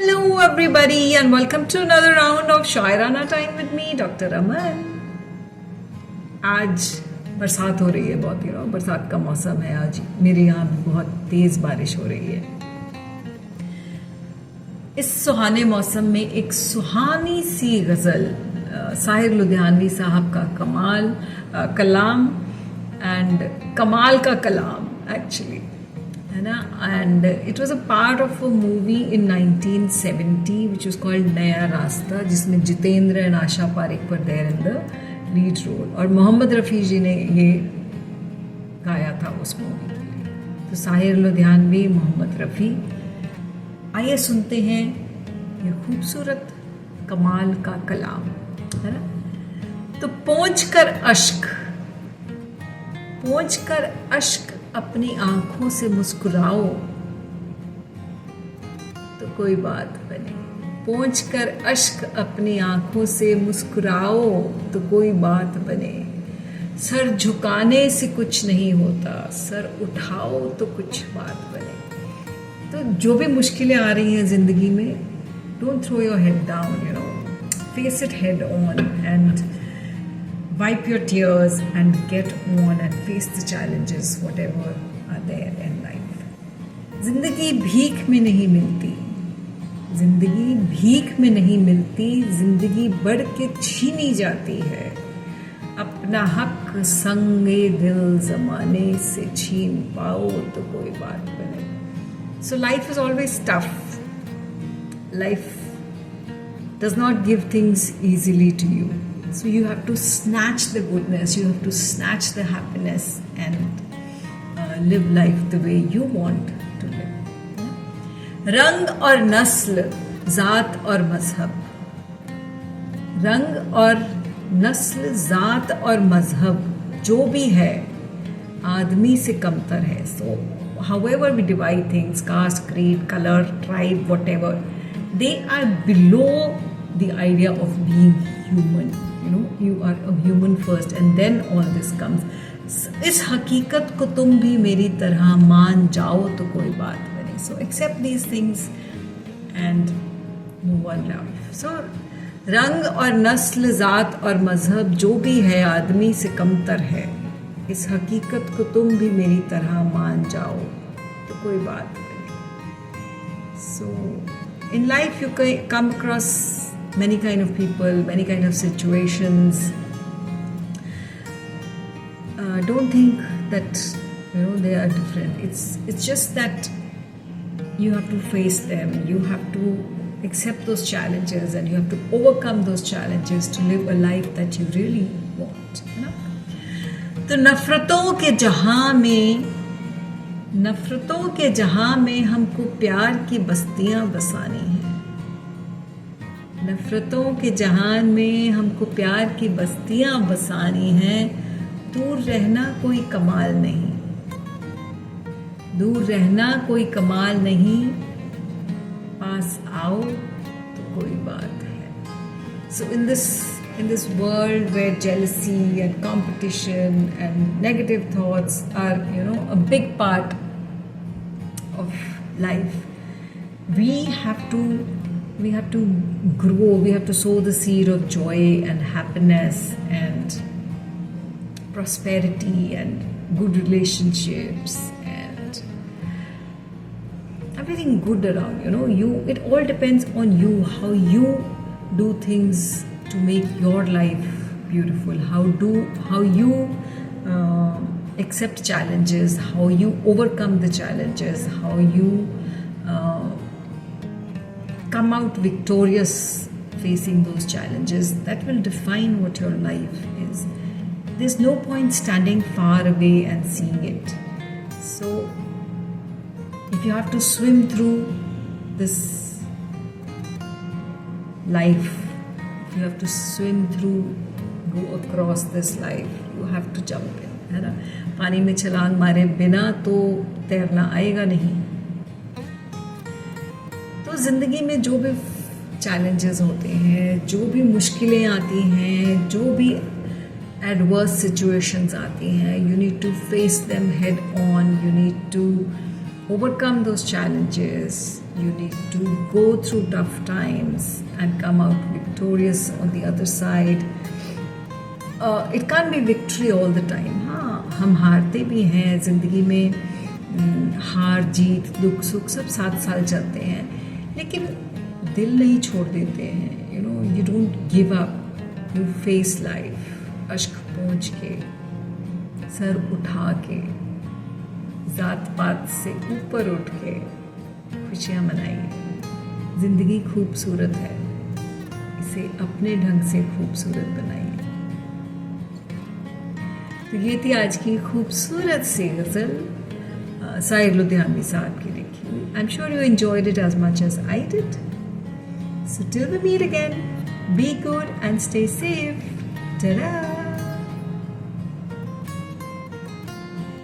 Hello, everybody, and welcome to another round of Shairana Time with me, Dr. Aman. आज बरसात हो रही है बहुत, बरसात का मौसम है। आज मेरे यहाँ बहुत तेज बारिश हो रही है। इस सुहाने मौसम में एक सुहानी सी गज़ल साहिर लुधियानवी साहब का कलाम एंड कमाल का कलाम एक्चुअली है ना। And it was a part of a movie in 1970 which was called Naya Raasta, जिसमें Jeetendra and Asha Parekh were there in the lead role, और मोहम्मद रफ़ी जी ने ये गाया था उस मूवी के लिए। तो साहिर लुधियानवी, मोहम्मद रफ़ी। आइए सुनते हैं ये खूबसूरत कमाल का कलाम, है ना। तो पोंछ कर अश्क अपनी आंखों से मुस्कुराओ तो कोई बात बने। पोंछ कर अश्क अपनी आंखों से मुस्कुराओ तो कोई बात बने। सर झुकाने से कुछ नहीं होता, सर उठाओ तो कुछ बात बने। तो जो भी मुश्किलें आ रही हैं जिंदगी में, don't throw your head down, face it head on and wipe your tears and get on and face the challenges whatever are there in life. जिंदगी भीख में नहीं मिलती, जिंदगी बढ़ के छीनी जाती है। अपना हक संगे दिल जमाने से छीन पाओ तो कोई बात बने। So life is always tough. Life does not give things easily to you. So you have to snatch the goodness, you have to snatch the happiness and live life the way you want to live. रंग और नस्ल, ज़ात और मजहब, रंग और नस्ल, ज़ात और मजहब जो भी है आदमी से कमतर है। So however we divide things, caste, creed, color, tribe, whatever, they are below the idea of being human. You are a human first and then all this comes. इस हकीकत को तुम भी मेरी तरह मान जाओ तो कोई बात बने। So accept these things and move on life. So रंग और नस्ल, ज़ात और मजहब जो भी है आदमी से कमतर है। इस हकीकत को तुम भी मेरी तरह मान जाओ तो कोई बात बने। So in life you come across many kind of people, many kind of situations. Don't think that they are different. It's just that you have to face them. You have to accept those challenges and you have to overcome those challenges to live a life that you really want. तो नफरतों के जहां में हमको प्यार की बस्तियां बसानी हैं। नफरतों के जहान में हमको प्यार की बस्तियां बसानी हैं। दूर रहना कोई कमाल नहीं, पास आओ तो कोई बात है। So in this world where jealousy and competition and negative thoughts are a big part of life, we have to grow, we have to sow the seed of joy and happiness and prosperity and good relationships and everything good around. It all depends on you, how you do things to make your life beautiful, how you accept challenges, how you overcome the challenges, how you come out victorious facing those challenges. That will define what your life is. There's no point standing far away and seeing it. So if you have to swim through this life, if you have to go across this life, you have to jump in, है ना। पानी में छलांग मारे बिना तो तैरना आएगा नहीं। तो ज़िंदगी में जो भी चैलेंजेस होते हैं, जो भी मुश्किलें आती हैं, जो भी एडवर्स सिचुएशंस आती हैं, you need to face them head on, you need to overcome those challenges, You need to go through tough times and come out victorious on the other side. It can't be victory all the time. हाँ, हम हारते भी हैं ज़िंदगी में. हार जीत दुख सुख सब साथ साल चलते हैं, लेकिन दिल नहीं छोड़ देते हैं. You don't give up. You face life. अश्क पोंछ के, सर उठा के, जात पात से ऊपर उठ के खुशियाँ मनाइए. ज़िंदगी खूबसूरत है, इसे अपने ढंग से खूबसूरत बनाइए. तो ये थी आज की खूबसूरत सी गज़ल साहिर लुधियानवी साहब की लिखी हुई. I am sure you enjoyed it as much as I did. So till we meet again, be good and stay safe. Ta-da!